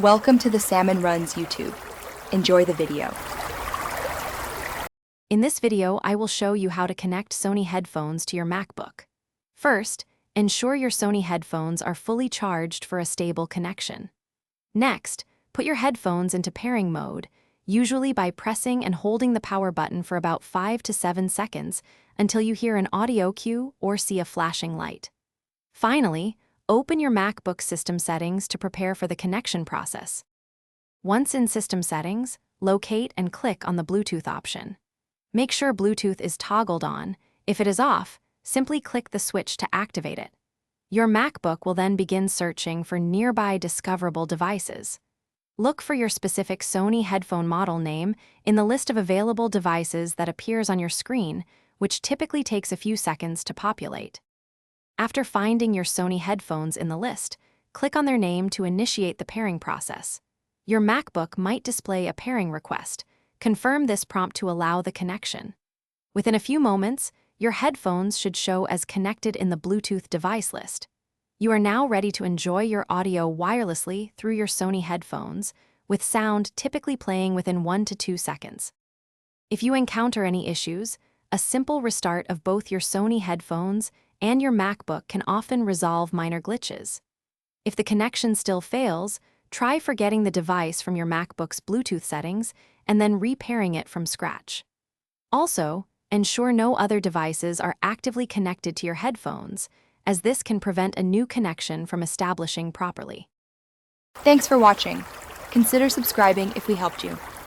Welcome to the Salmon Runs YouTube. Enjoy the video. In this video, I will show you how to connect Sony headphones to your MacBook. First, ensure your Sony headphones are fully charged for a stable connection. Next, put your headphones into pairing mode, usually by pressing and holding the power button for about 5 to 7 seconds until you hear an audio cue or see a flashing light. Finally, open your MacBook system settings to prepare for the connection process. Once in system settings, locate and click on the Bluetooth option. Make sure Bluetooth is toggled on. If it is off, simply click the switch to activate it. Your MacBook will then begin searching for nearby discoverable devices. Look for your specific Sony headphone model name in the list of available devices that appears on your screen, which typically takes a few seconds to populate. After finding your Sony headphones in the list, click on their name to initiate the pairing process. Your MacBook might display a pairing request. Confirm this prompt to allow the connection. Within a few moments, your headphones should show as connected in the Bluetooth device list. You are now ready to enjoy your audio wirelessly through your Sony headphones, with sound typically playing within 1 to 2 seconds. If you encounter any issues, a simple restart of both your Sony headphones and your MacBook can often resolve minor glitches. If the connection still fails, try forgetting the device from your MacBook's Bluetooth settings and then repairing it from scratch. Also, ensure no other devices are actively connected to your headphones, as this can prevent a new connection from establishing properly. Thanks for watching. Consider subscribing if we helped you.